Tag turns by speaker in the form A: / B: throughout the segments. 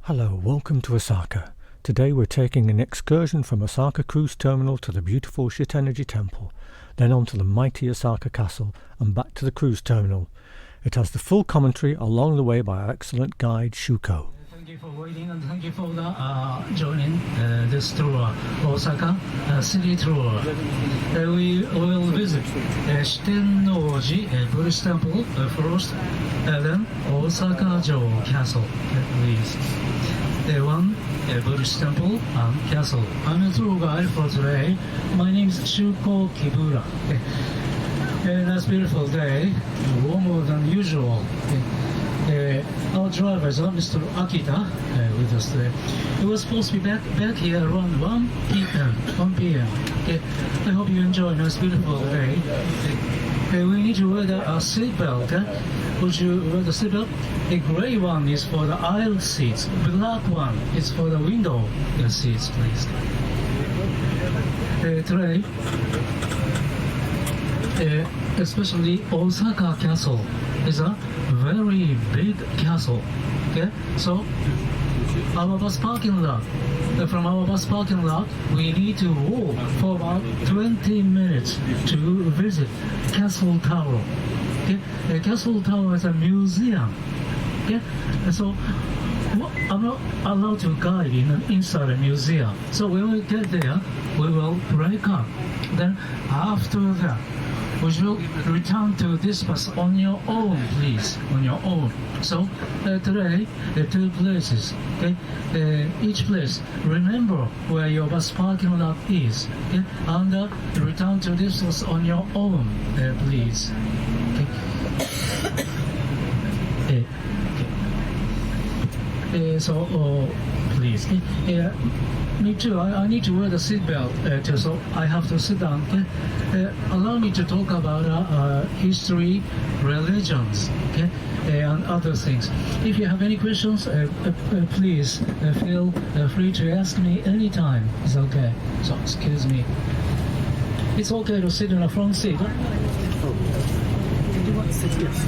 A: Hello, welcome to Osaka. Today we're taking an excursion from Osaka Cruise Terminal to the beautiful Shitenno-ji Temple, then on to the mighty Osaka Castle and back to the cruise terminal. It has the full commentary along the way by our excellent guide Shuko.
B: Thank you for waiting and thank you for joining this tour, Osaka city tour. We will visit Shitenno-ji Buddhist temple first, then Osaka Castle, please. One Buddhist temple and castle. I'm a tour guide for today. My name is Shuko Kibura. That's a beautiful day, warmer than usual. Our driver is Mr. Akita with us today. We were supposed to be back here around 1 p.m. I hope you enjoy this beautiful day. We need to wear the seatbelt. Would you wear the seatbelt? A gray one is for the aisle seats. Black one is for the window seats, please. Today, especially Osaka Castle is a very big castle. Okay, so our bus parking lot. From our bus parking lot, we need to walk for about 20 minutes to visit Castle Tower. Okay, the Castle Tower is a museum. Okay, so I'm not allowed to guide inside a museum. So when we get there, we will break up. Then after that, we will return to this bus on your own, please, on your own. So today, two places, okay? Each place, remember where your bus parking lot is, okay? And return to this bus on your own, please. Okay. So, please. Me too. I need to wear the seatbelt too, so I have to sit down. Okay? Allow me to talk about history, religions, okay, and other things. If you have any questions, please feel free to ask me anytime. It's okay. So excuse me. It's okay to sit in the front seat. Huh?
C: Do you want to sit? Yes.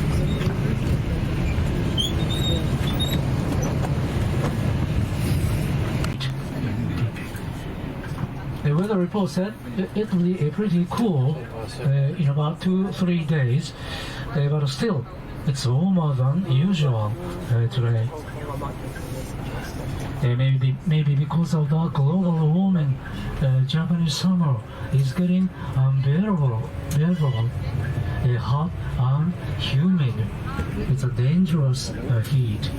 B: The weather report said it will be pretty cool in about 2-3 days, but still it's warmer than usual today. Maybe because of the global warming, Japanese summer is getting unbearable, hot and humid. It's a dangerous heat.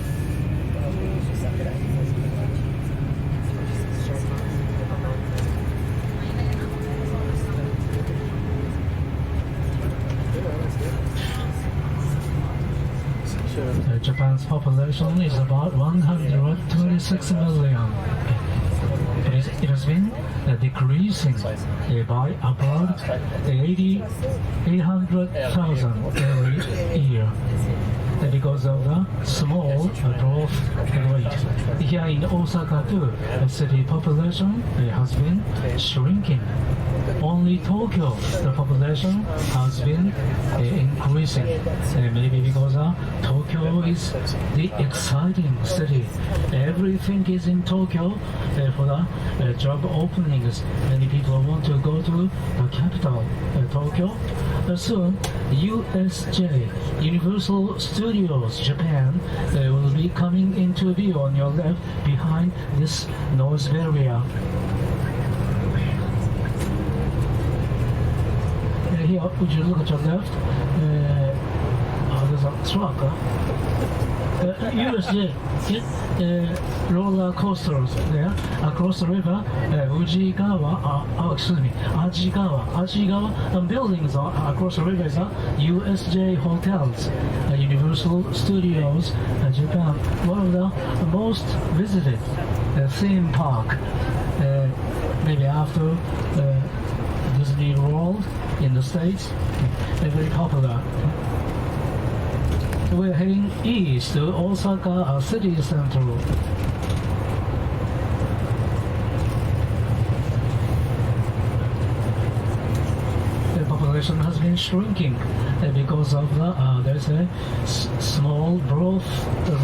B: Japan's population is about 126 million. It has been decreasing by about 800,000 every year because of the small growth rate. Here in Osaka too, the city population has been shrinking. Only Tokyo, the population has been increasing. Maybe because Tokyo is the exciting city. Everything is in Tokyo for the job openings. Many people want to go to the capital, Tokyo. Soon, USJ, Universal Studios Japan, will be coming into view on your left behind this noise barrier. Here, would you look at your left? There's a truck. USJ, roller coasters there across the river. Ajigawa, buildings across the river is USJ hotels, Universal Studios Japan, one of the most visited theme park, maybe after Disney World in the States. They're very popular. We're heading east to Osaka city center. The population has been shrinking because of there's a small growth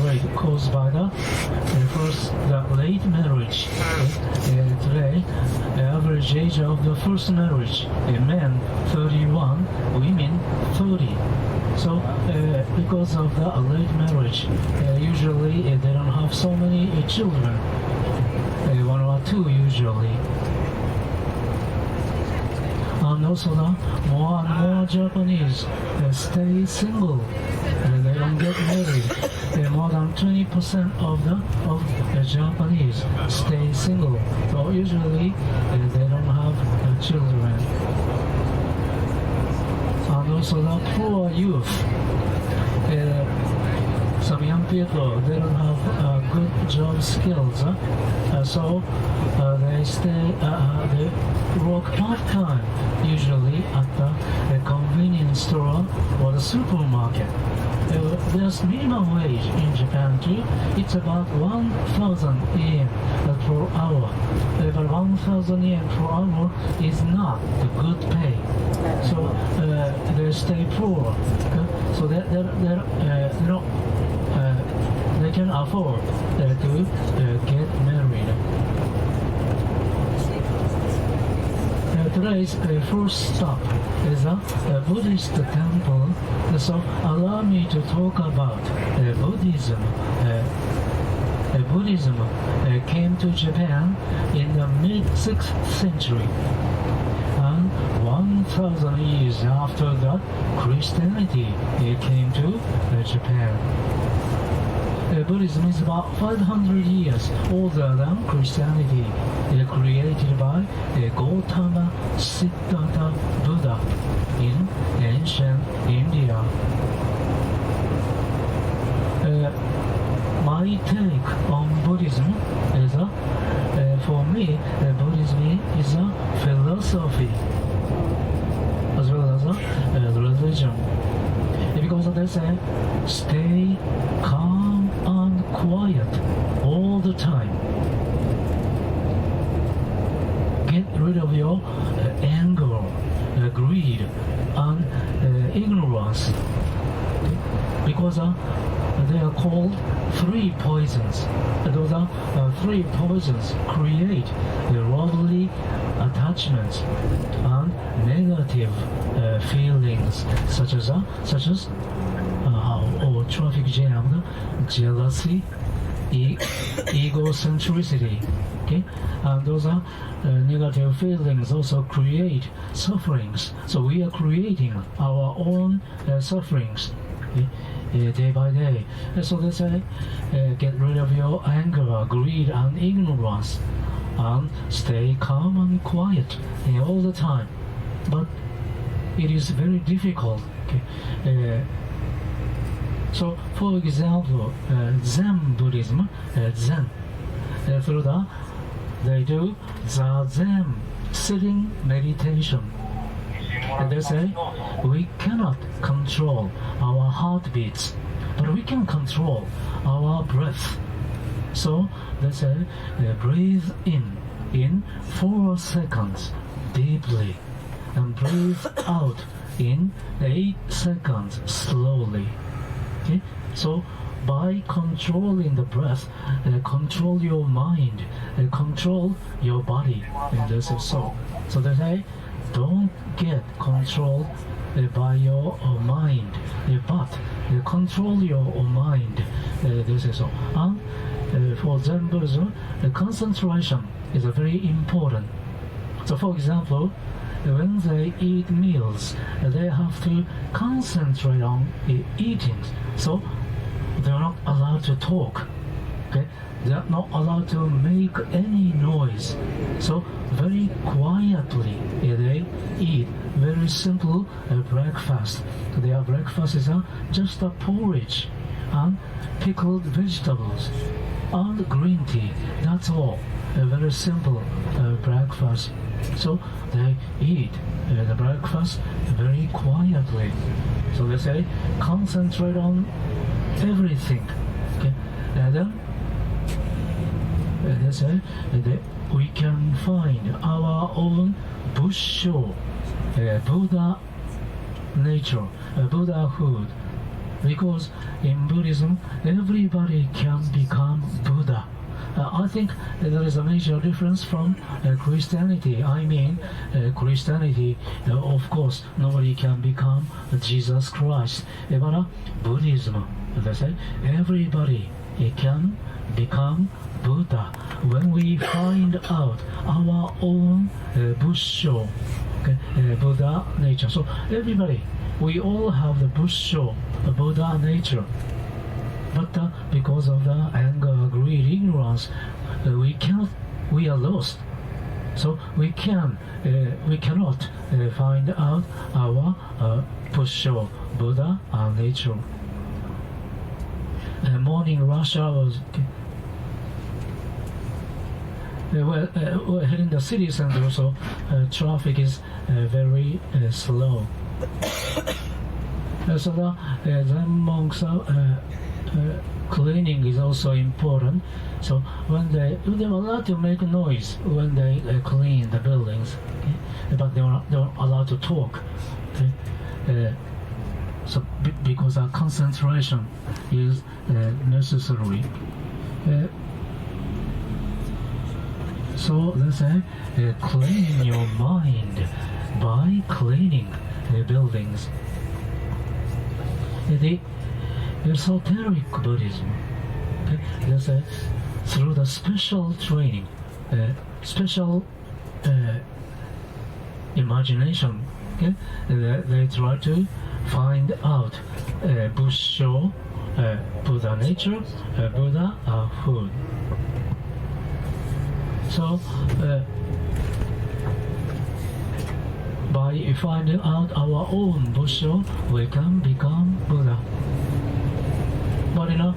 B: rate caused by the first late marriage. Today, the average age of the first marriage, men 31, women 30. So, because of the late marriage, usually they don't have so many children, one or two usually. And also, more and more Japanese stay single. They don't get married. More than 20% of the Japanese stay single. So usually they don't have children. And also the poor youth. Some young people, they don't have good job skills, so they work part-time, usually at the convenience store or the supermarket. There's minimum wage in Japan too. It's about 1,000 yen per hour. But 1,000 yen per hour is not the good pay. So they stay poor. So they can afford to get married. Today's first stop is a Buddhist temple. So allow me to talk about Buddhism. Buddhism came to Japan in the mid-6th century. And 1,000 years after that, Christianity came to Japan. Buddhism is about 500 years older than Christianity, created by Gautama Siddhartha Buddha in ancient India. My take on Buddhism is for me, Buddhism is a philosophy as well as a religion. Because they say, stay calm and quiet all the time. Get rid of your anger, greed, and ignorance. Because they are called three poisons. Those are three poisons create worldly attachments and negative feelings such as traffic jam, jealousy, egocentricity. Okay, and those are negative feelings also create sufferings. So we are creating our own sufferings. Okay? Day by day. So they say, get rid of your anger, greed, and ignorance, and stay calm and quiet all the time. But it is very difficult. Okay? So, for example, Zen Buddhism, Zen, through that, they do Zazen, sitting meditation. And they say, we cannot control our heartbeats, but we can control our breath. So they say, breathe in 4 seconds deeply, and breathe out in 8 seconds slowly. Okay? So by controlling the breath, control your mind, control your body, and this is so. So they say, don't get controlled by your mind, but control your mind. This is so. And for Zen Buddhism, concentration is very important. So, for example, when they eat meals, they have to concentrate on eating. So they are not allowed to talk. Okay? They are not allowed to make any noise. So very quietly they eat very simple breakfast. Their breakfast is just a porridge and pickled vegetables and green tea. That's all. A very simple breakfast. So they eat the breakfast very quietly. So they say, concentrate on everything. Okay? And then they say that we can find our own Buddha nature, Buddhahood. Because in Buddhism, everybody can become Buddha. I think there is a major difference from Christianity. I mean, Christianity, of course, nobody can become Jesus Christ. But Buddhism, they say, everybody can become Buddha when we find out our own Bussho, Buddha nature. So everybody, we all have the Bussho, Buddha nature. But because of the anger, greed, ignorance, we are lost. So we cannot find out our Bussho, Buddha nature. Morning rush hours. We're heading the city center, so traffic is very slow. So the Zen monks cleaning is also important. So when they allowed to make noise when they clean the buildings, okay? But they are allowed to talk. Okay? So because our concentration is necessary. So they say, clean your mind by cleaning buildings. The esoteric Buddhism, okay, they say, through the special training, special imagination, okay, they try to find out Bussho, Buddha nature, Buddha food. So, by finding out our own Bussho, we can become Buddha. But in the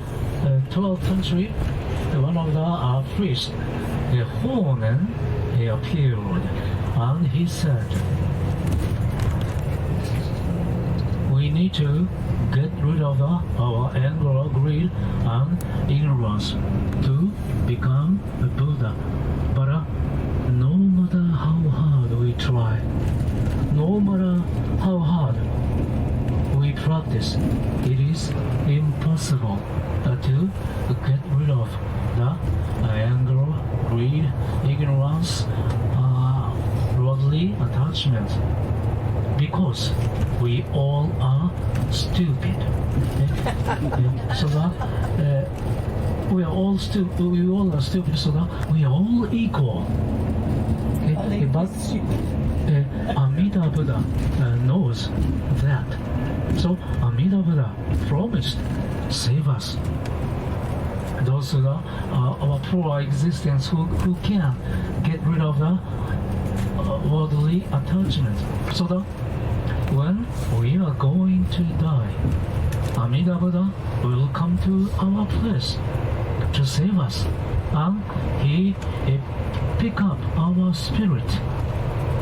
B: 12th century, one of the priests, the Honen, he appeared, and he said, we need to get rid of our anger, greed, and ignorance to become a Buddha. But no matter how hard we try, no matter how hard we practice, it is impossible to get rid of the anger, greed, ignorance, worldly attachment, because we all are stupid. So that we are all stupid. We all are stupid. So that we are all equal. Okay? But Amida Buddha knows that. So Amida Buddha promised to save us. Those who are our poor existence who can get rid of the worldly attachment. So that when we are going to die, Amida Buddha will come to our place to save us, and he pick up our spirit.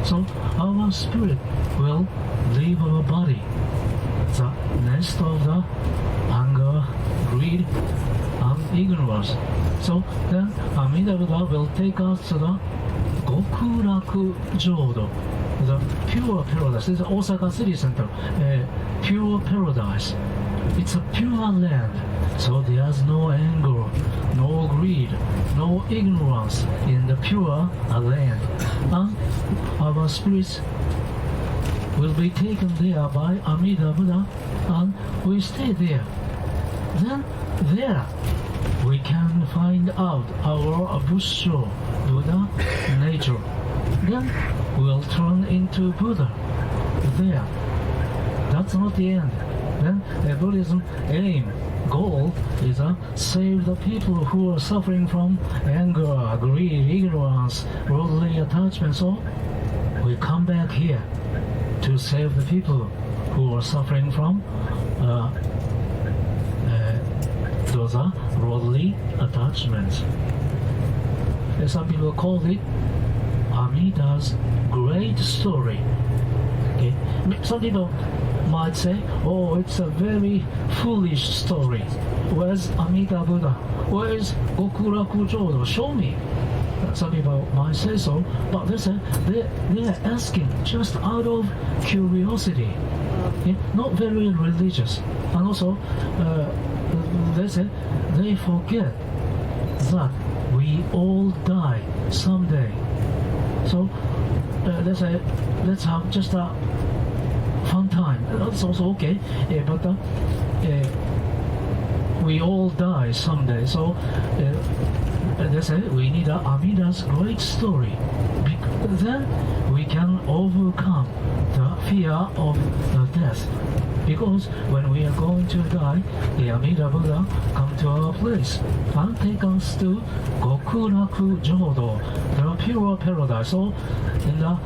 B: So our spirit will leave our body, the nest of the anger, greed, and ignorance. So then Amida Buddha will take us to the Gokuraku Jodo, the pure paradise. This is Osaka city center, pure paradise. It's a pure land, so there's no anger, no greed, no ignorance in the pure land. And our spirits will be taken there by Amida Buddha, and we stay there. Then there we can find out our Bussho, Buddha nature. Then we'll turn into Buddha there. That's not the end. Then Buddhism goal is to save the people who are suffering from anger, greed, ignorance, worldly attachment. So we come back here to save the people who are suffering from those are worldly attachments. Some people call it Amida's great story. Okay? Some people might say, oh, it's a very foolish story. Where's Amida Buddha? Where's Gokuraku Jodo? Show me. Some people might say so, but they say they're asking just out of curiosity, not very religious. And also, they say they forget that we we all die someday. So let's have just a fun time. That's also okay, but we all die someday. So they say we need Amida's great story. Then we can overcome the fear of death. Because when we are going to die, the Amida Buddha come to our place and take us to Gokuraku Jodo, the pure paradise. So in the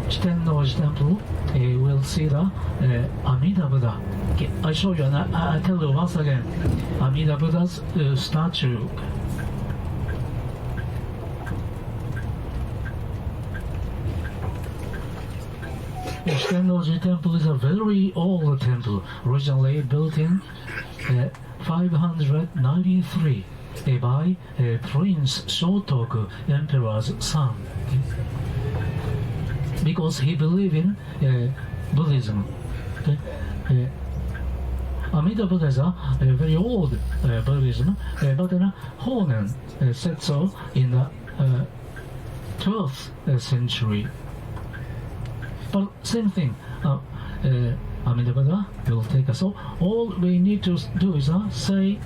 B: Shitenno-ji temple, we'll see the Amida Buddha. Okay, I show you and I tell you once again, Amida Buddha's statue. The Shitenno-ji temple is a very old temple, originally built in 593 by Prince Shotoku, emperor's son, because he believed in Buddhism. Amida Buddha is a very old Buddhism, but Honen said so in the 12th century. But same thing, Amida Buddha will take us. So all we need to do is say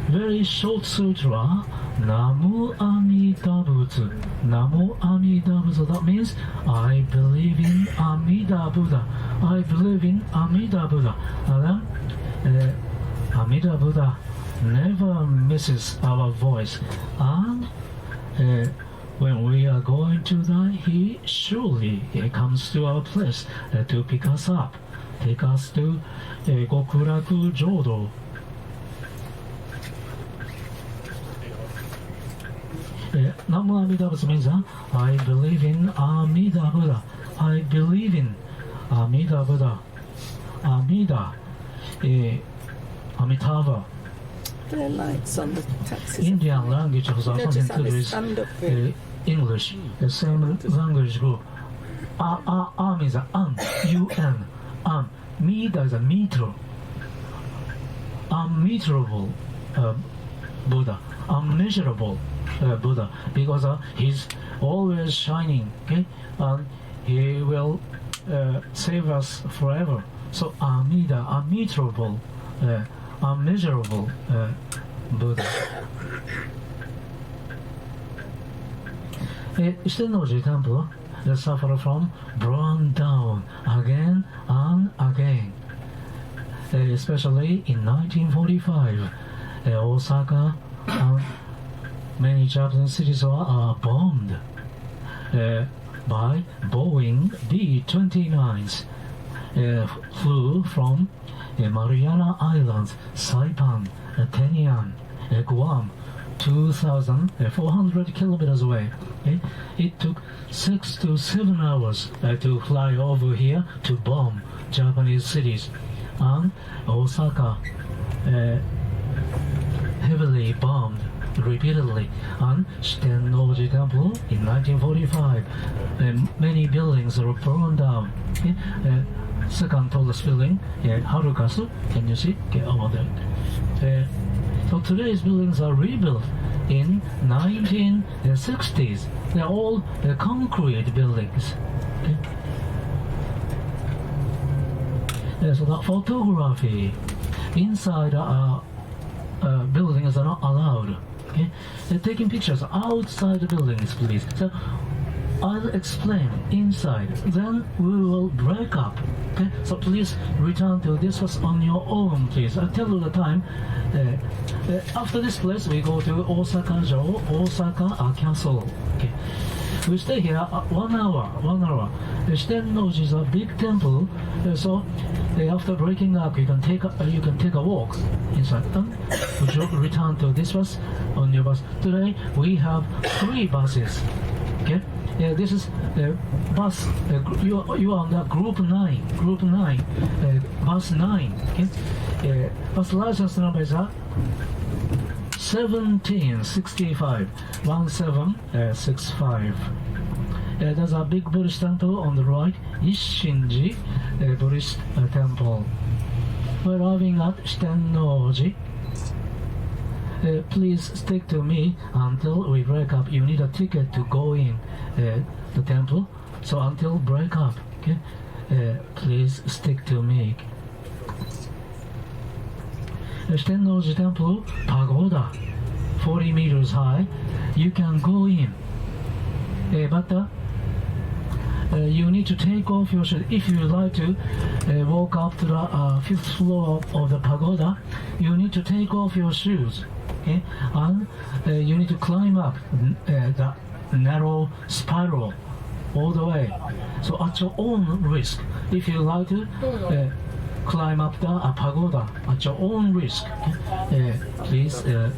B: very short sutra, Namu Amida Butsu. Namu Amida Butsu. That means I believe in Amida Buddha. I believe in Amida Buddha. And then Amida Buddha never misses our voice. And when we are going to die, he surely comes to our place to pick us up, take us to Gokuraku Jodo. Namu Amida Butsu means I believe in Amida Buddha. I believe in Amida Buddha. Amida, Amitabha.
C: There are lights on the taxis.
B: Indian language has something to do with English, the same language group. Means UN. Mida is a meter. Unmeasurable Buddha. Unmeasurable Buddha. Because he's always shining. Okay? And he will save us forever. So Amida, unmeasurable, unmeasurable Buddha. Shitenno-ji temple suffered from burn down again and again, especially in 1945. Osaka and many Japanese cities are bombed by Boeing B-29s. Flew from Mariana Islands, Saipan, Tinian, Guam, 2,400 kilometers away. It took 6 to 7 hours to fly over here to bomb Japanese cities. And Osaka heavily bombed repeatedly. And Shitenno-ji temple in 1945, many buildings were burned down. Second tallest building, Osaka Castle, can you see? Over there. So today's buildings are rebuilt in 1960s. They're all concrete buildings. So that photography inside buildings are not allowed. They're taking pictures outside the buildings, please. So I'll explain inside, then we will break up. Okay, so please return to this was on your own, please. I'll tell you the time. After this place, we go to Osaka Castle. Okay, we stay here 1 hour. The Shitenno-ji is a big temple, so after breaking up, you can take a walk inside. Would you return to this bus on your bus? Today we have 3 buses. Okay. This is bus. You are on the group 9. Bus 9. Okay. Bus license number is 1765. 1765. There's a big Buddhist temple on the right, Isshin-ji Buddhist temple. We're arriving at Shitenno-ji. please stick to me until we break up. You need a ticket to go in the temple. So until break up, okay? Please stick to me. Shitenno-ji Temple, pagoda, 40 meters high. You can go in, but you need to take off your shoes. If you like to walk up to the fifth floor of the pagoda, you need to take off your shoes, okay? And you need to climb up the narrow spiral all the way. So at your own risk, if you like to climb up the pagoda at your own risk, please go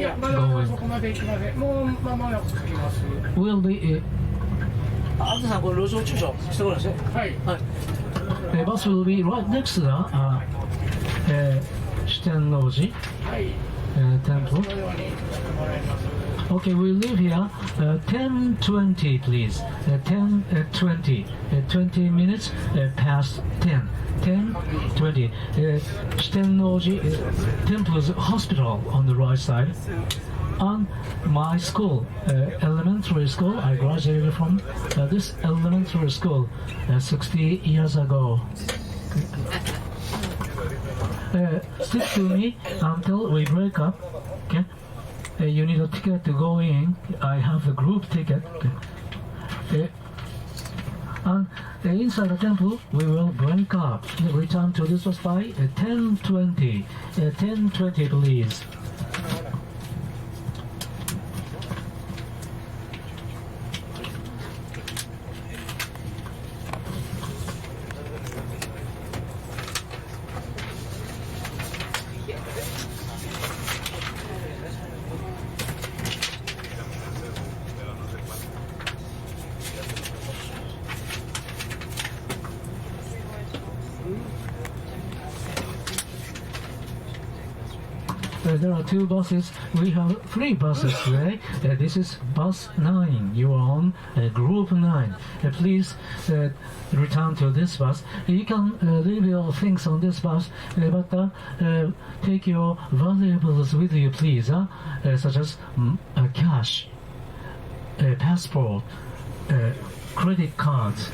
B: in. Will be
D: あずさん、これ路上駐車してください。はい。
B: bus will be right next to the Shitenno-ji temple. Okay, we leave here 10:20, please. 10:20. 20 minutes past 10. 10:20. Shitenno-ji Temple's hospital on the right side. On my school, elementary school, I graduated from this elementary school 60 years ago. Stick to me until we break up. Okay, you need a ticket to go in. I have a group ticket. And inside the temple, we will break up. Return to this bus by 10:20. 10:20, please. There are two buses. We have three buses today. This is bus 9. You are on group 9. Please return to this bus. You can leave your things on this bus, but take your valuables with you, please, such as cash, passport, credit cards,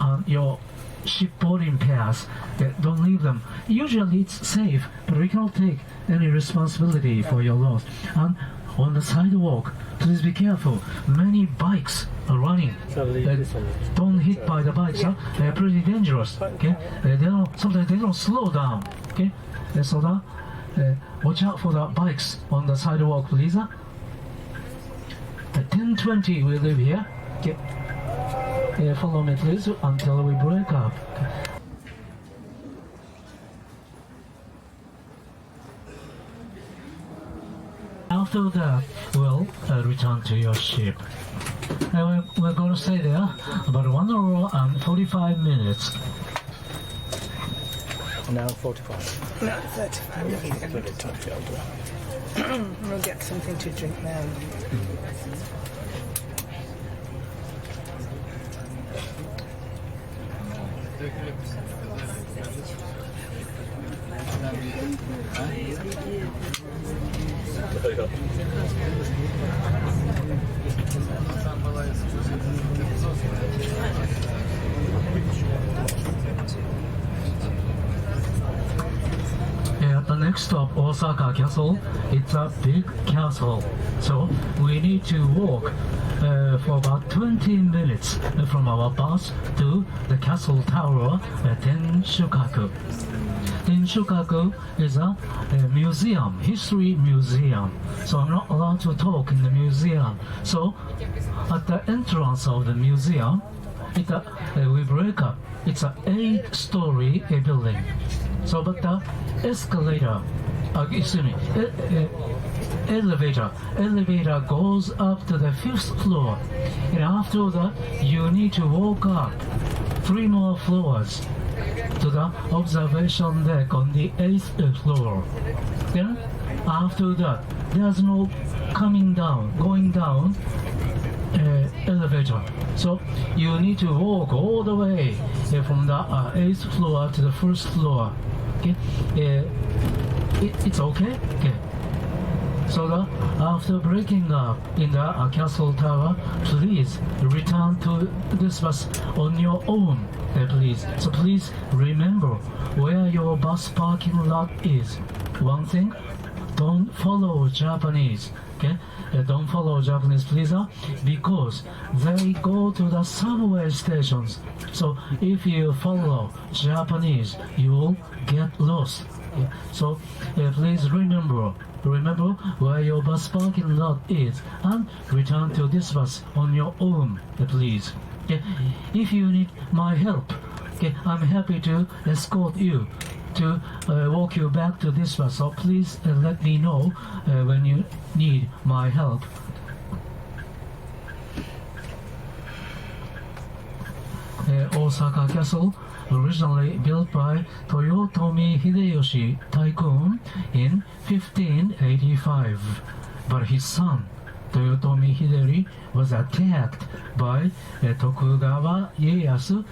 B: and your ship boarding pass. Don't leave them. Usually it's safe, but we cannot take any responsibility for your loss. And on the sidewalk, please be careful. Many bikes are running. Don't hit by the bikes. They're pretty dangerous. Okay, sometimes they don't slow down. Okay, so that watch out for the bikes on the sidewalk, please. At 10:20 we live here. Okay. Follow me please until we break up. After that, we'll return to your ship. We're going to stay there about 1 hour and 45 minutes.
D: An hour 45.
C: No, 35. We'll get something to drink now.
B: At the next stop, Osaka Castle. It's a big castle, so we need to walk for about 20 minutes from our bus to the castle tower at Shuko. Shuko is a museum, history museum. So I'm not allowed to talk in the museum. So at the entrance of the museum, we break up. It's an 8-story building. So, but the escalator, elevator goes up to the 5th floor, and after that you need to walk up 3 more floors to the observation deck on the 8th floor. Then after that there's no going down elevator. So you need to walk all the way from the 8th floor to the 1st floor. Okay, it's okay. Okay. So that after breaking up in the castle tower, please return to this bus on your own, please. So please remember where your bus parking lot is. One thing, don't follow Japanese, okay? Don't follow Japanese, please, because they go to the subway stations. So if you follow Japanese, you will get lost. Okay? So please remember where your bus parking lot is and return to this bus on your own, please. Okay? If you need my help, okay, I'm happy to escort you to walk you back to this bus. So please let me know when you need my help. Osaka Castle, originally built by Toyotomi Hideyoshi Tycoon in 1585, but his son Toyotomi Hideyoshi was attacked by Tokugawa Ieyasu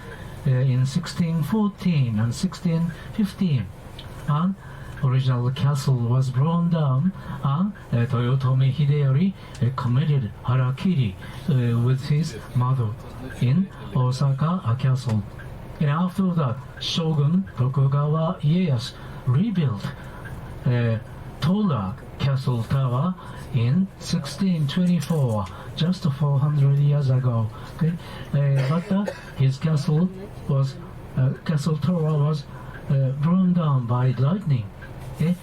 B: in 1614 and 1615, and original castle was blown down, and Toyotomi Hideyoshi committed harakiri with his mother in Osaka Castle. And after that, Shogun Tokugawa Ieyasu rebuilt Tora Castle Tower in 1624, just 400 years ago. Okay? But his castle tower was blown down by lightning. Okay?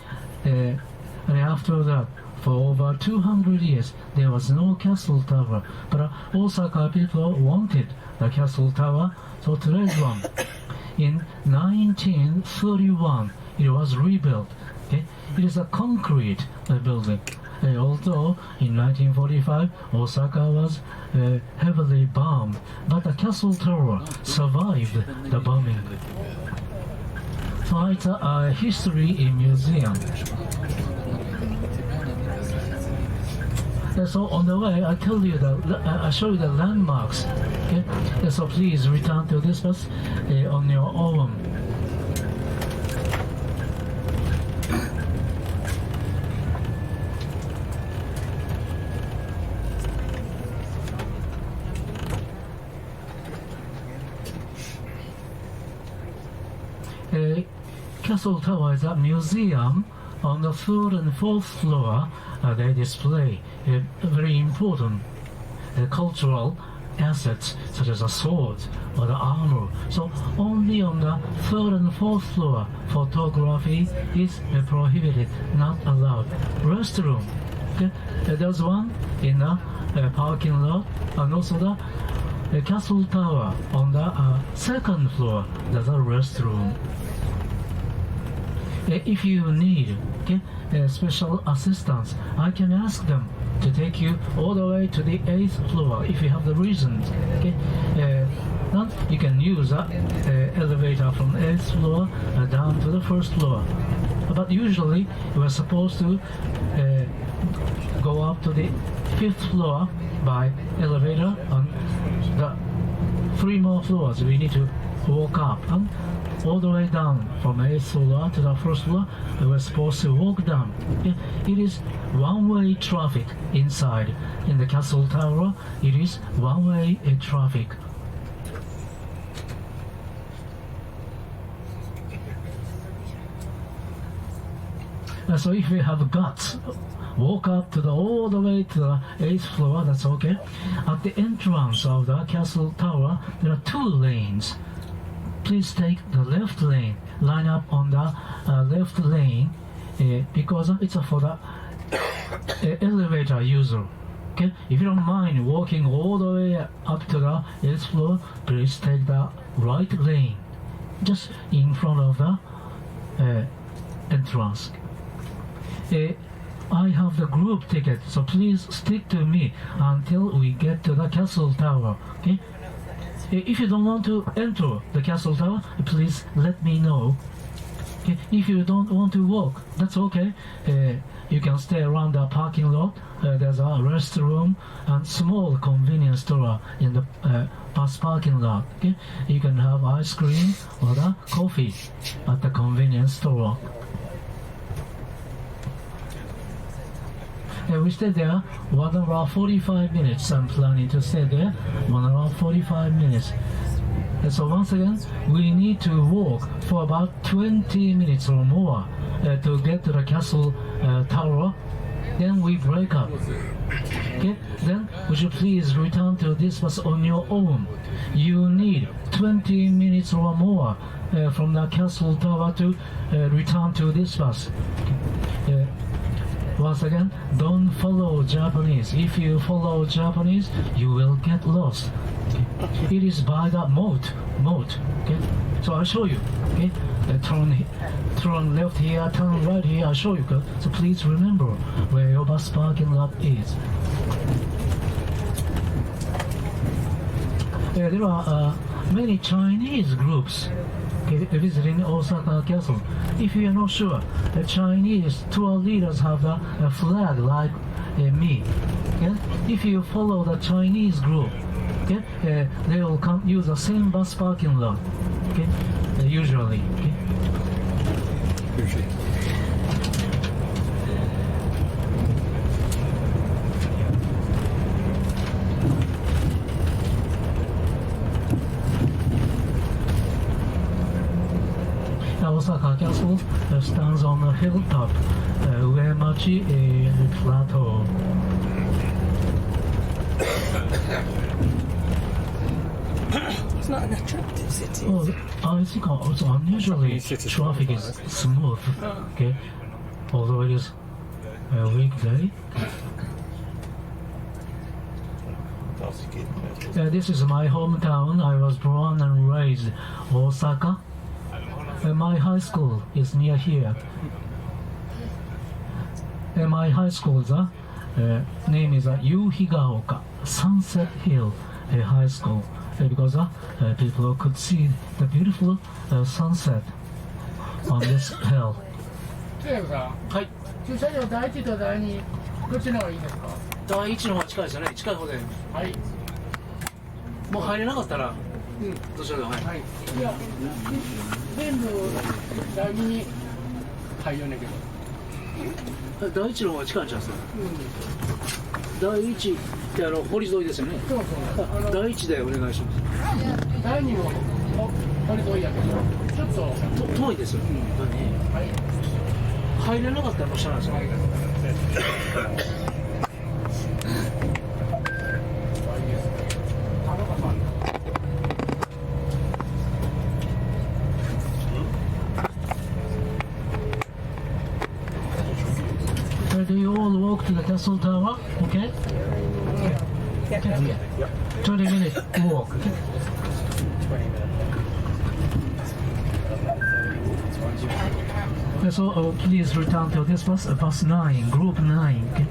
B: And after that, for over 200 years, there was no castle tower. But Osaka people wanted the castle tower, so today's one. In 1931, it was rebuilt. Okay? It is a concrete building. Although in 1945 Osaka was heavily bombed, but the castle tower survived the bombing. So it's a history in museum. So on the way, I tell you I show you the landmarks. Okay? So please return to this bus on your own. Castle Tower is a museum. On the third and fourth floor, they display very important cultural assets such as the swords or the armor. So only on the third and fourth floor, photography is prohibited, not allowed. Restroom, okay? There's one in the parking lot, and also the castle tower on the second floor. There's a restroom. If you need special assistance, I can ask them to take you all the way to the 8th floor if you have the reasons. Okay? Then you can use the elevator from 8th floor down to the 1st floor. But usually we're supposed to go up to the 5th floor by elevator, and the 3 more floors we need to walk up. And all the way down from 8th floor to the 1st floor, we're supposed to walk down. It is one-way traffic inside. In the castle tower, it is one-way traffic. So if you have guts, walk up to all the way to the 8th floor, that's okay. At the entrance of the castle tower, there are 2 lanes. Please take the left lane, line up on the left lane because it's for the elevator user. Okay, if you don't mind walking all the way up to the 8th floor, please take the right lane, just in front of the entrance. I have the group ticket, so please stick to me until we get to the castle tower. Okay. If you don't want to enter the castle tower, please let me know. Okay? If you don't want to walk, that's okay. You can stay around the parking lot. There's a restroom and small convenience store in the bus parking lot. Okay? You can have ice cream or the coffee at the convenience store. We stayed there 1 hour 45 minutes. I'm planning to stay there 1 hour 45 minutes. So once again, we need to walk for about 20 minutes or more to get to the castle tower. Then we break up. Okay? Then would you please return to this bus on your own? You need 20 minutes or more from the castle tower to return to this bus. Once again, don't follow Japanese. If you follow Japanese, you will get lost. Okay? It is by the moat. Okay? So I'll show you. Okay? Turn left here, turn right here. I'll show you. Okay? So please remember where your bus parking lot is. There are many Chinese groups visiting Osaka Castle. If you are not sure, the Chinese tour leaders have a flag like me. Okay? If you follow the Chinese group, okay, they will come use the same bus parking lot. Okay? Usually. Okay? Osaka Castle stands on a hilltop, Uemachi Plateau.
C: It's not an attractive city.
B: Oh, I think also unusually traffic is smooth. Okay, although it is a weekday. This is my hometown. I was born and raised Osaka. My high school is near here. My high school's name is Yuhigaoka Sunset Hill High School because people could see the beautiful sunset on this hill.
D: はい。
E: 駐車場第1と第2どっちの方がいいですか？
D: 第一の方が近いですよね。近い方で。
E: はい。
D: もう入れなかったら、どちらでもはい。
E: はい。いや、全部第2に入るんだけど。
D: 第一の方が近いんちゃうんですか。第一って堀沿いですよね。
E: そうそう。
D: 第一でお願いします。
E: 第2も堀沿いやけど、ちょっと
D: 遠いですよ。
E: はい。
D: 入れなかったらおっしゃらないですよ。
B: Do you all walk to the castle tower? Okay? 20-minute walk. So please return to this bus, bus 9, group 9. Okay?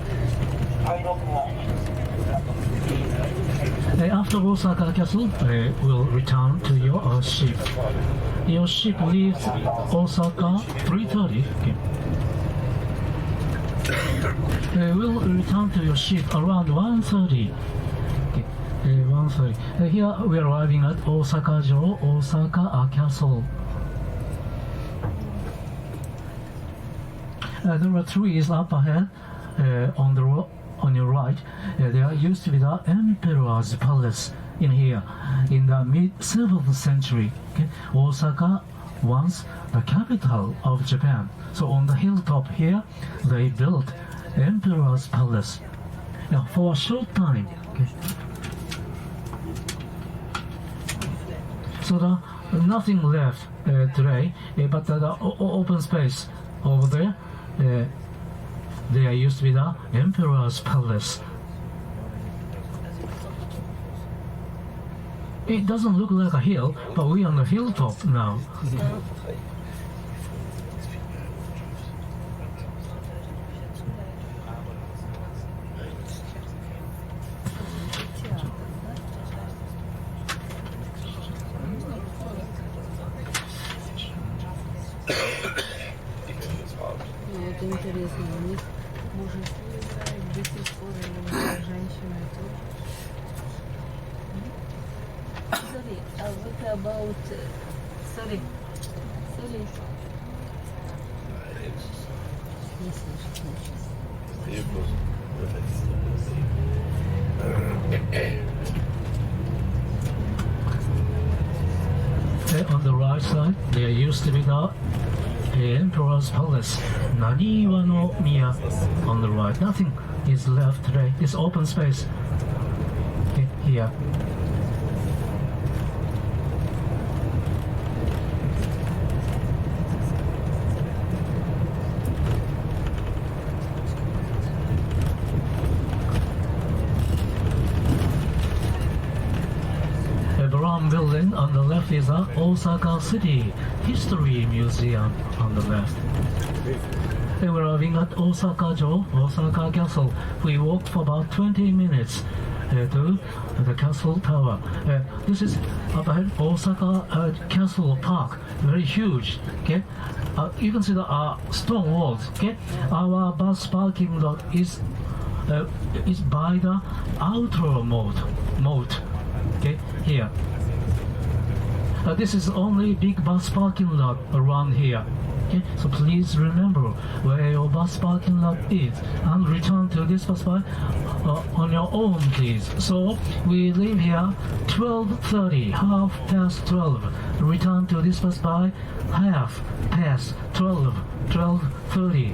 B: After Osaka Castle, we'll return to your ship. Your ship leaves Osaka 3:30. Okay? We'll return to your ship around 1:30. Okay, 1:30. Here we are arriving at Osaka-jo, Osaka Castle. There are trees up ahead on your right. There used to be the Emperor's Palace in here in the mid-7th century. Okay? Osaka once the capital of Japan. So on the hilltop here, they built Emperor's Palace. Now for a short time. Okay. So nothing left today, but the open space over there, there used to be the Emperor's Palace. It doesn't look like a hill, but we're on the hilltop now.
F: Это интересно, у них мужество быть использованным женщиной тоже. Sorry, what about... Sorry. Не слышит,
B: On the right side, there used to be the Emperor's Palace, Naniwa no Miya. On the right, nothing is left today. It's open space. Okay, here. Building on the left is the Osaka City History Museum on the left. We're arriving at Osaka Castle. We walked for about 20 minutes to the castle tower. This is about Osaka Castle Park, very huge. Okay, you can see the stone walls. Okay, our bus parking lot is by the outer moat. Okay, here. This is only big bus parking lot around here. Okay, so please remember where your bus parking lot is and return to this bus by on your own, please. So we leave here 12:30, 12:30. Return to this bus by 12:30. 12:30.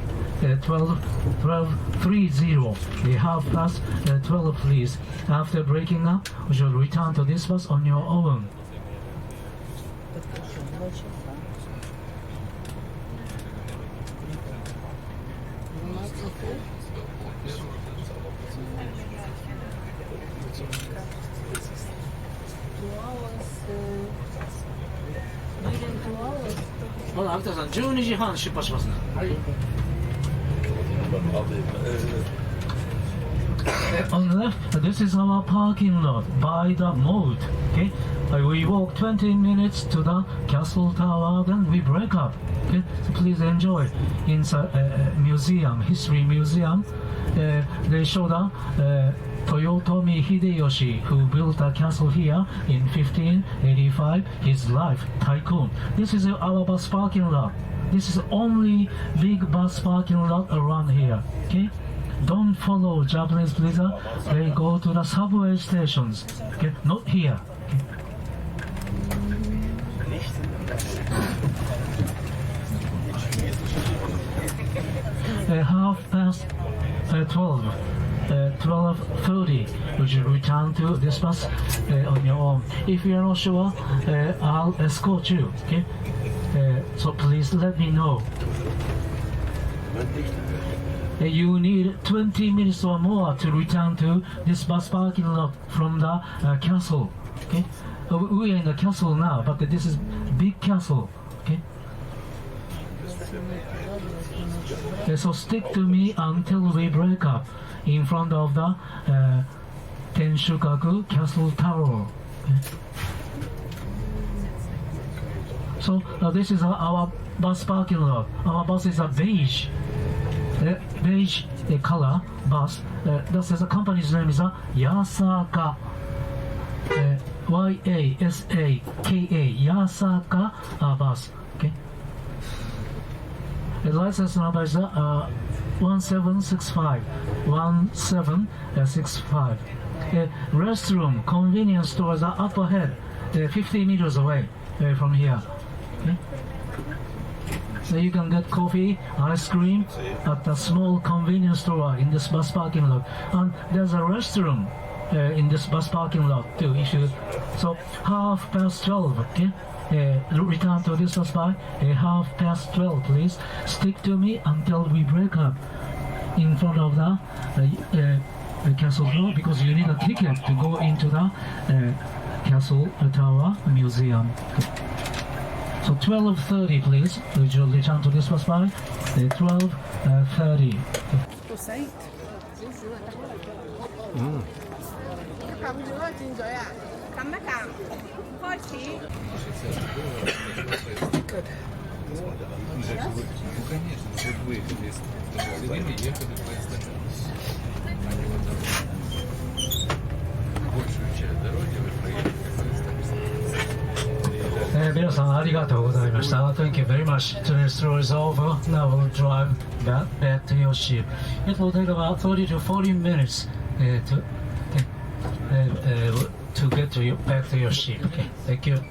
B: 12:30, please. After breaking up, we should return to this bus on your own.12
D: 時半出発しますね。
B: On the left, this is our parking lot by the moat. Okay, we walk 20 minutes to the castle tower, then we break up. Okay, so please enjoy inside museum, history museum. They show the Toyotomi Hideyoshi, who built a castle here in 1585, his life, tycoon. This is our bus parking lot. This is only big bus parking lot around here. Okay, don't follow Japanese, please. They go to the subway stations. Okay, not here. Okay. 12:30. 12:30. Would you return to this bus on your own? If you are not sure, I'll escort you. Okay. So please let me know. You need 20 minutes or more to return to this bus parking lot from the castle. Okay. We are in the castle now, but this is big castle. Okay. So stick to me until we break up in front of the Tenshukaku Castle Tower. Okay. So this is our bus parking lot. Our bus is a beige color bus. That's the company's name is Yasaka. Yasaka, Yasaka bus. Okay. The license number is 1765. 1765. Restroom, convenience stores are up ahead, 50 meters away from here. Okay. So you can get coffee, ice cream at a small convenience store in this bus parking lot. And there's a restroom in this bus parking lot too. So 12:30, okay? Return to this bus by 12:30, please. Stick to me until we break up in front of the castle door, because you need a ticket to go into the castle tower museum. Okay. So 12:30, please. Would you return to this bus by 12:30?
C: Sight. Cầm chưa? Chín rồi à? Cầm đã cầm. Coi chị. Good.
B: 皆さんありがとうございました。Thank you very much. Today's tour is over. Now we'll drive back to your ship. It will take about 30 to 40 minutes to get back to your ship. Okay, thank you.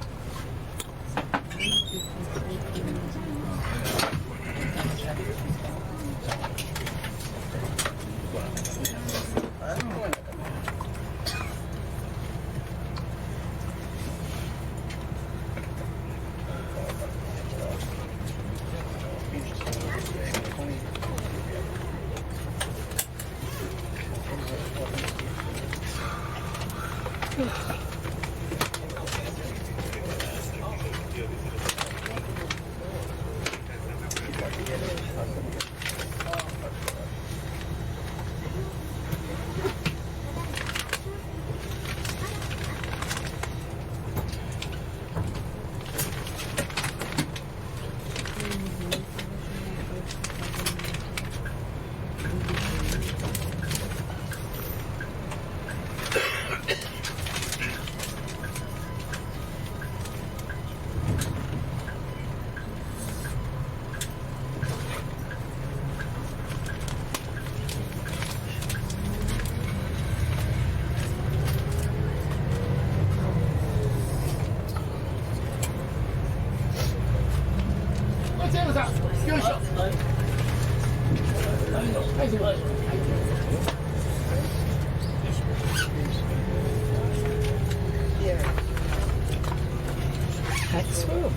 E: Excellent.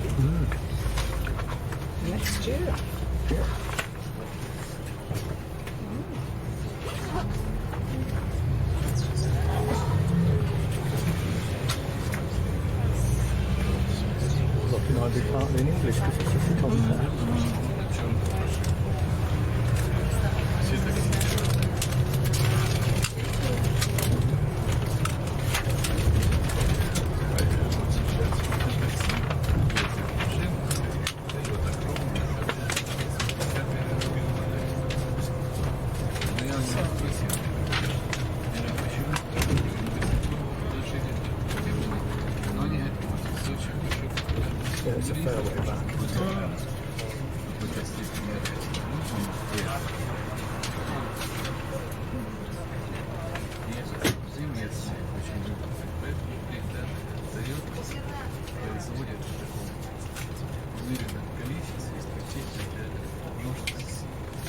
E: Next year.
A: Look, I'd be partly in English because it's just a contact. Yeah, it's a fair way back.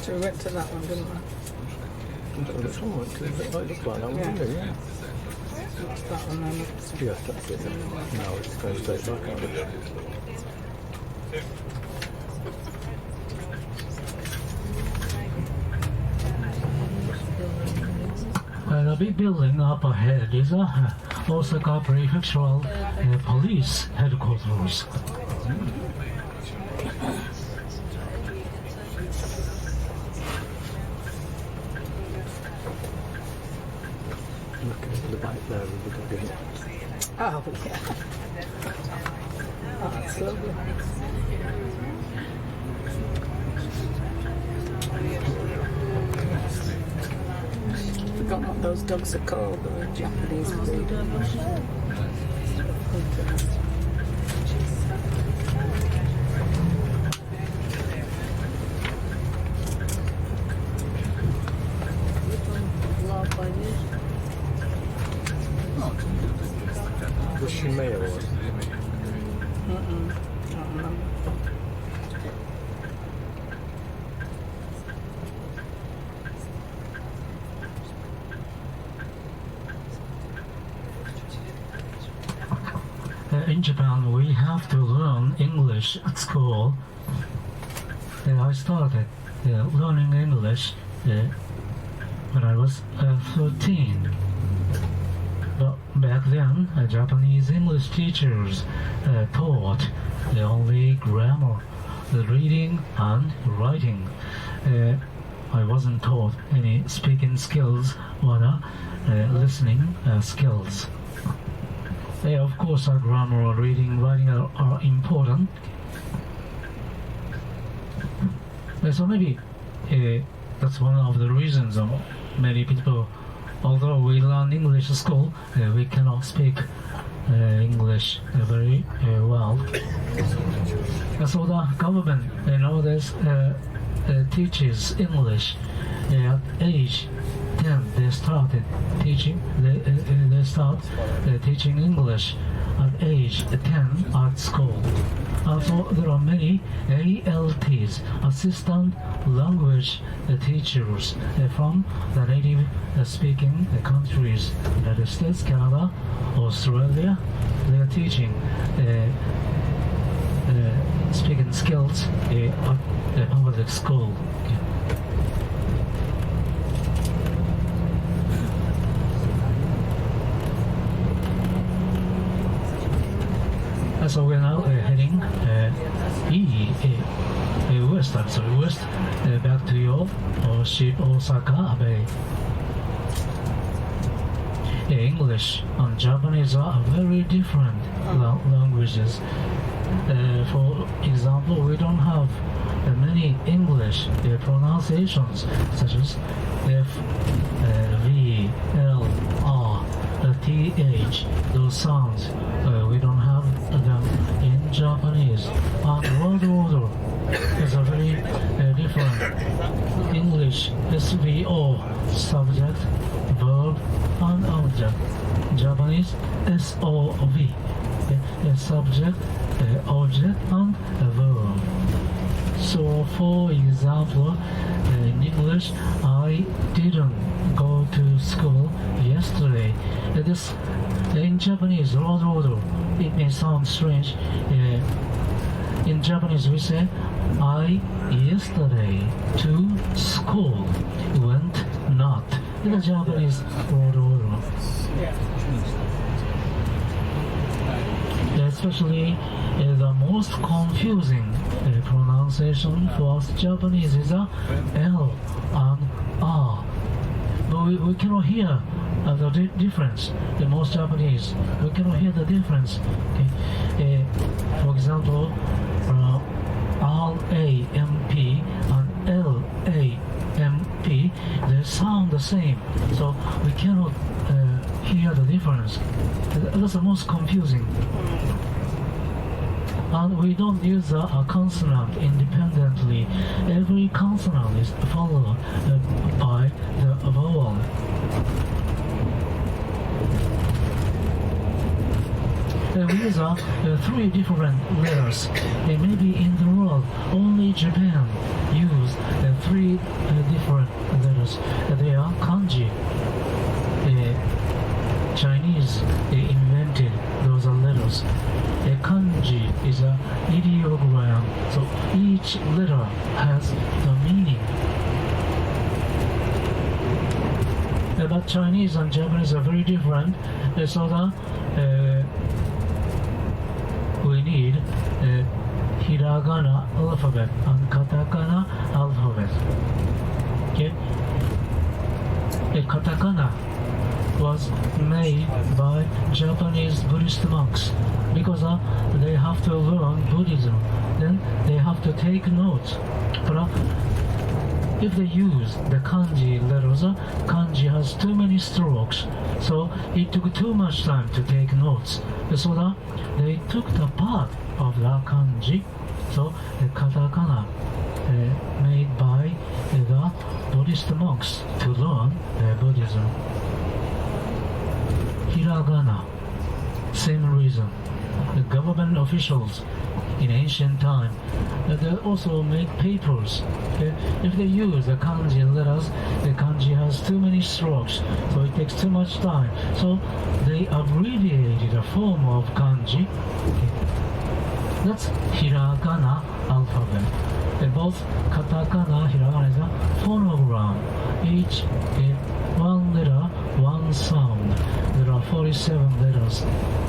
E: So we went to that one, didn't we?
A: I don't know which one went to, but it looked like that one, didn't it? Yeah.
E: What's that one then?
A: Yes, that's it. Now it's going straight back out of it.
B: The big building up ahead is Osaka Prefectural Police Headquarters.
A: Look at the back there with the dog in it.
E: Oh, yeah. Oh, that's so good. Forgot what those dogs are called, the Japanese breed.
A: Was she male or?
E: Can't remember.
B: In Japan, we have to learn English at school. I started learning English when I was 13. But back then, Japanese English teachers taught only grammar, reading and writing. I wasn't taught any speaking skills or listening skills. Of course, grammar, reading, writing are important. So maybe that's one of the reasons many people, although we learn English at school, we cannot speak English very well. So the government nowadays teaches English at age 10. They started teaching. They start teaching English at age 10 at school. So there are many ALTs, assistant language teachers from the native speaking countries, United States, Canada, Australia. They are teaching speaking skills at the public school. So we're now heading west, back to your ship Osaka Bay. English and Japanese are very different languages. For example, we don't have many English pronunciations such as F, V, L, R, TH. Those sounds we don't have them in Japanese. And word order is a very different. English SVO, subject, verb, and object. Japanese SOV, subject, object, and verb. So, for example, in English, I didn't go to school yesterday. This in Japanese word order, it may sound strange. In Japanese, we say, I yesterday to school went not. In the Japanese word order. Especially the most confusing pronunciation for us Japanese is a L and R. But we cannot hear the difference. The most Japanese, we cannot hear the difference. Okay? For example, R-A-M-P and L-A-M-P, they sound the same, so we cannot hear the difference. That's the most confusing. And we don't use a consonant independently. Every consonant is followed by the vowel. We use 3 different letters. Maybe in the world, only Japan use 3 different letters. They are kanji. Chinese invented those letters. Kanji is an ideogram, so each letter has the meaning. But Chinese and Japanese are very different, so that we need hiragana alphabet and katakana alphabet. Okay? Katakana was made by Japanese Buddhist monks because they have to learn Buddhism, then they have to take notes. But if they use the kanji letters, kanji has too many strokes, so it took too much time to take notes. So that they took the part of the kanji, so the katakana made by the Buddhist monks to learn Buddhism. Hiragana, same reason. The government officials in ancient time, they also made papers. If they use the kanji letters, the kanji has too many strokes, so it takes too much time. So they abbreviated the form of kanji. That's hiragana alphabet. Both katakana, hiragana is a phonogram. Each one letter, one sound. There are 47 letters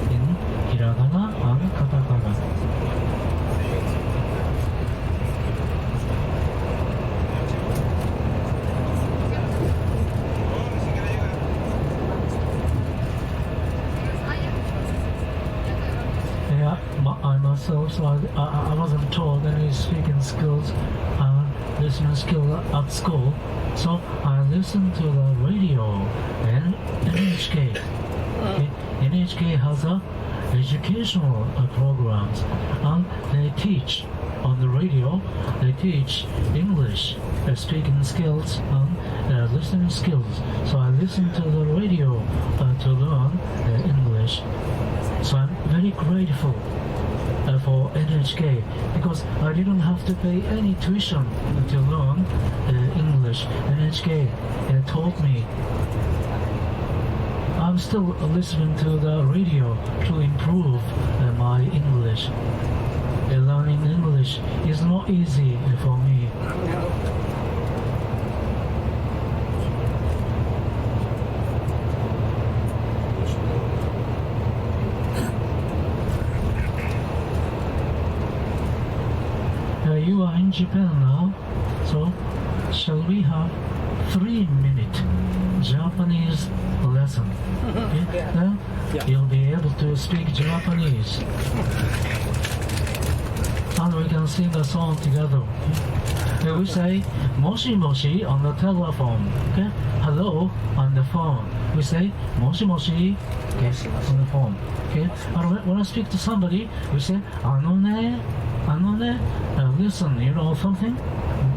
B: in hiragana and katakana. Yeah, I myself, so I wasn't taught any speaking skills and listening skills at school, so I listened to the radio and NHK. NHK has a educational programs, and they teach on the radio. They teach English, speaking skills and listening skills. So I listen to the radio to learn English. So I'm very grateful for NHK because I didn't have to pay any tuition to learn English. NHK taught me. I'm still listening to the radio to improve my English. Learning English is not easy for me. You are in Japan now, so shall we have 3-minute Japanese lesson? Okay? Then you'll be able to speak Japanese. And we can sing a song together. Okay? We say moshi moshi on the telephone. Okay? Hello on the phone. We say moshi moshi, okay, on the phone. Okay? And when I speak to somebody, we say anone. Listen, you know something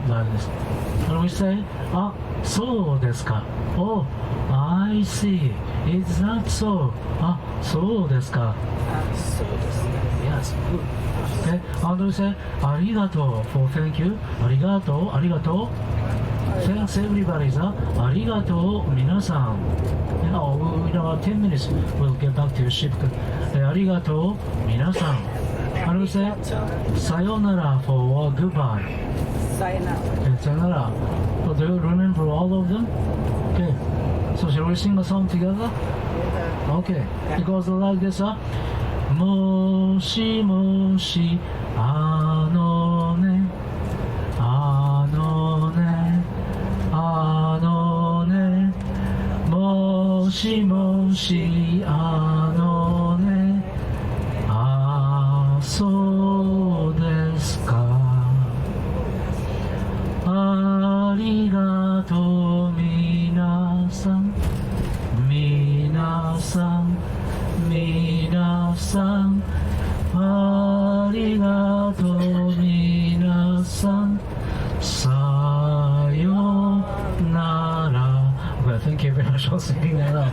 B: like this. And we say, so desu ka. Oh, I see. Is that so? So desu ka. Yes, good. Okay. And we say, arigato for thank you. Arigato. Thanks everybody. Arigato minasan. In about 10 minutes, we'll get back to your ship. Arigato minasan. And we say sayonara for goodbye. Sayonara. So do you remember all of them? Okay. So shall we sing a song together? Okay. It goes like this. Moshi moshi anone moshi moshi anone. そうですか。ありがとう皆さん、皆さん、皆さん。ありがとう皆さん。さよなら。Well, thank you very much for singing that out.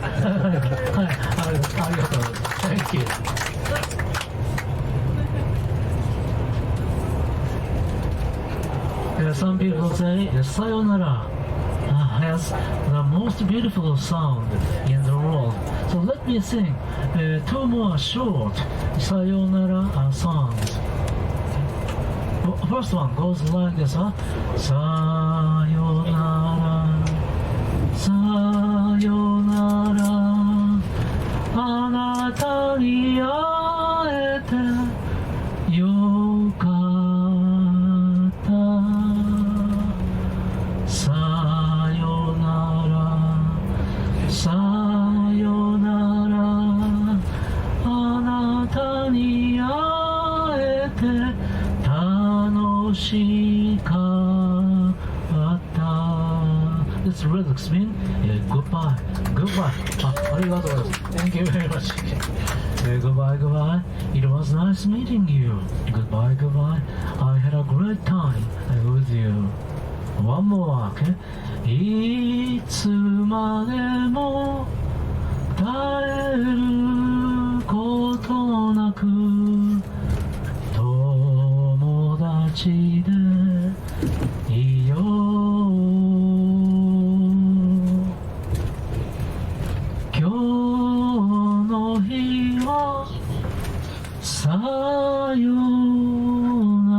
B: はい、ありがとう。Thank you. Some people say sayonara has the most beautiful sound in the world. So let me sing 2 more short sayonara songs. First one goes like this. Sayonara, sayonara, あなたに会えてよかった。さよなら、あなたに会えて楽しかった。This lyrics mean goodbye. Goodbye. ありがとうございます。Thank you very much. Goodbye, goodbye. It was nice meeting you. Goodbye, goodbye. I had a great time with you. One more, okay? いつまでも絶えることなく友達でいよう。今日の日はさよな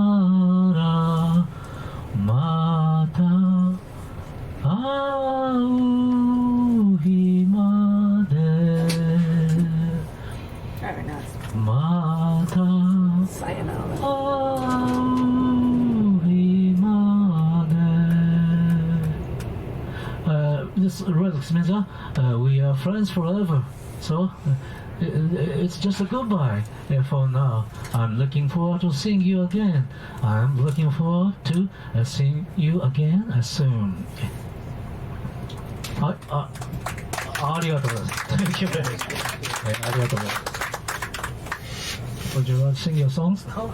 B: ら、また会う日まで。また会う日まで。This lyrics means we are friends forever. So it's just a goodbye for now. I'm looking forward to seeing you again. I'm looking forward to seeing you again soon. ありがとうございます。Thank you very much. ありがとうございます。Would you like to sing your songs?
E: Oh,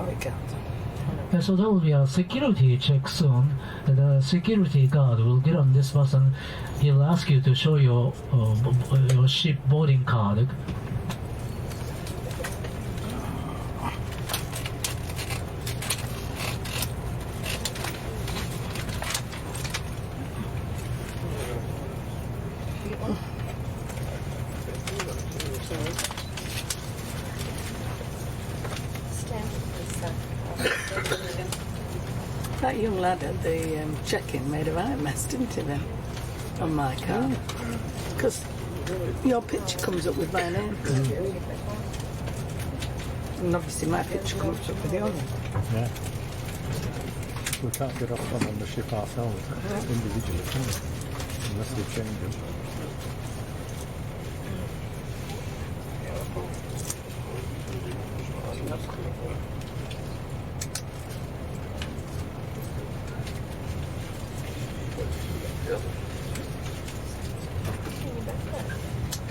E: we can't.
B: So there will be a security check soon. The security guard will get on this bus and he'll ask you to show your ship boarding card.
E: That young lad at the check-in made a right mess, didn't he, then? On my car. Because your picture comes up with my name. And obviously my picture comes up with yours.
A: Yeah. We can't get off on the ship ourselves individually, can we? Unless we change them.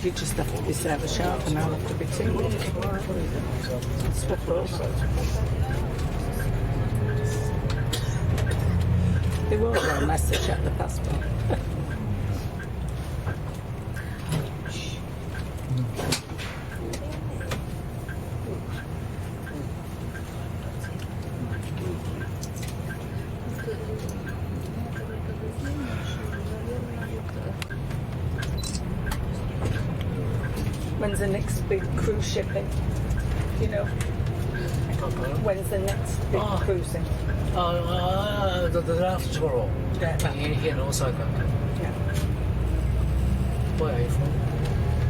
E: You just have to be server sharp and I'll have to be too. Swap over. They won't get a message at the passport. When's the next big cruise shipping? You know? When's the next big cruising?
D: The after tomorrow.
E: Yeah.
D: Here in Osaka.
E: Yeah.
D: Where are you from?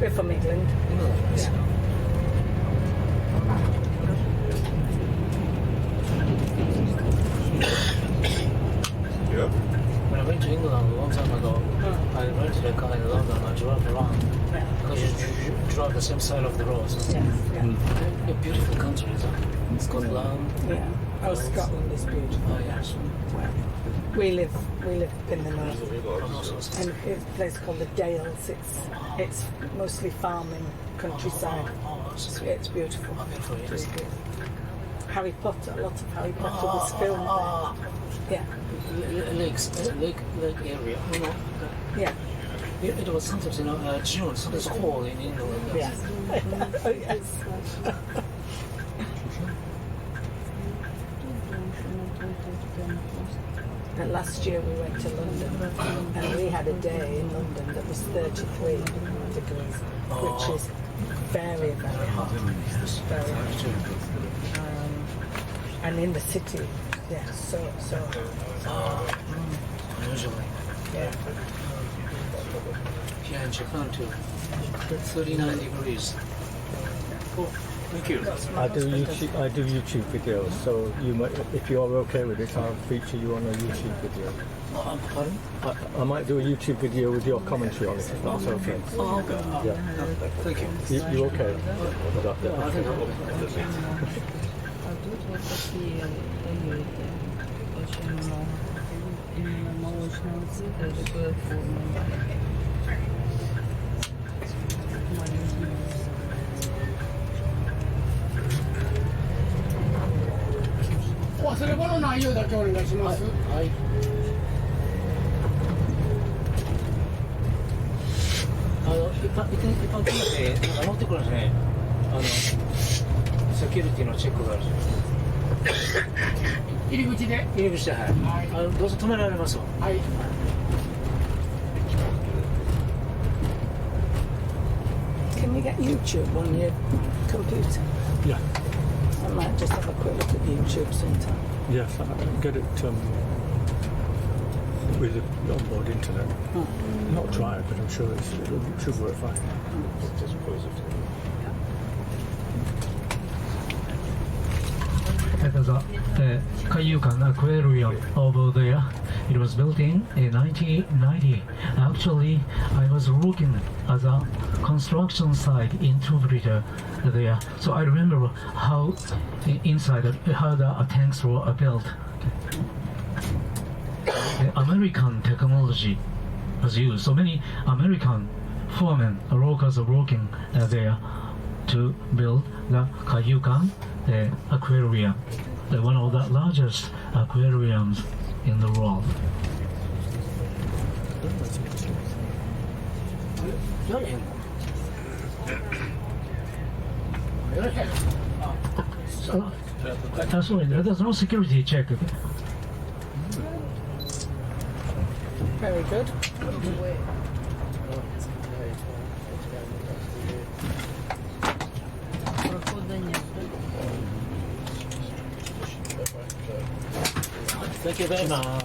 E: We're from England.
D: England.
E: Yeah.
D: When I went to England a long time ago, I rented a car in London and I drove around.
E: Yeah.
D: Because you drive the same side of the road.
E: Yes. Yeah.
D: A beautiful country, Scotland.
E: Yeah. Oh, Scotland is beautiful.
D: Oh, yes.
E: We live in the north, and it's a place called the Dales. It's mostly farming countryside. It's beautiful. It's good. Harry Potter, a lot of Harry Potter was filmed there. Yeah.
D: Lake area. You know,
E: Yeah.
D: it was sometimes June, sometimes cold in England.
E: Yeah. Oh yes. And last year we went to London and we had a day in London that was 33 degrees, which is very, very hot. Very hot. And in the city, yeah, so hot.
D: Usually.
E: Yeah.
D: Here in Japan too. 39 degrees. Cool. Thank you.
A: I do YouTube videos, so you might, if you're okay with it, I'll feature you on a YouTube video.
D: Pardon?
A: I might do a YouTube video with your commentary on it, if that's okay.
D: Oh, okay.
A: Yeah.
D: Thank you.
A: You okay with that?
D: I think I'm okay.
F: А тут вот такие элиты. Очень много. Именно молочного цвета и такой формы маленькой. Маленький.
E: 忘れ物ないようだけお願いします。
D: はい。一般的に乗ってくるんですね。セキュリティのチェックがある。
E: 入り口で。
D: 入り口で、はい。どうぞ止められますよ。
E: はい。Can you get YouTube on your computer?
A: Yeah.
E: I might just have a quick look at YouTube sometime.
A: Yes, I get it with the onboard internet. Not try it, but I'm sure it should work fine.
B: It was a Kaiyukan aquarium over there. It was built in 1990. Actually, I was working as a construction site interpreter there, so I remember how inside how the tanks were built. American technology was used. So many American foremen, locals are working there to build the Kaiyukan aquarium, one of the largest aquariums in the world. Sorry, there's no security check.
E: Very good.
F: Прохода нет.
D: Thank you very much.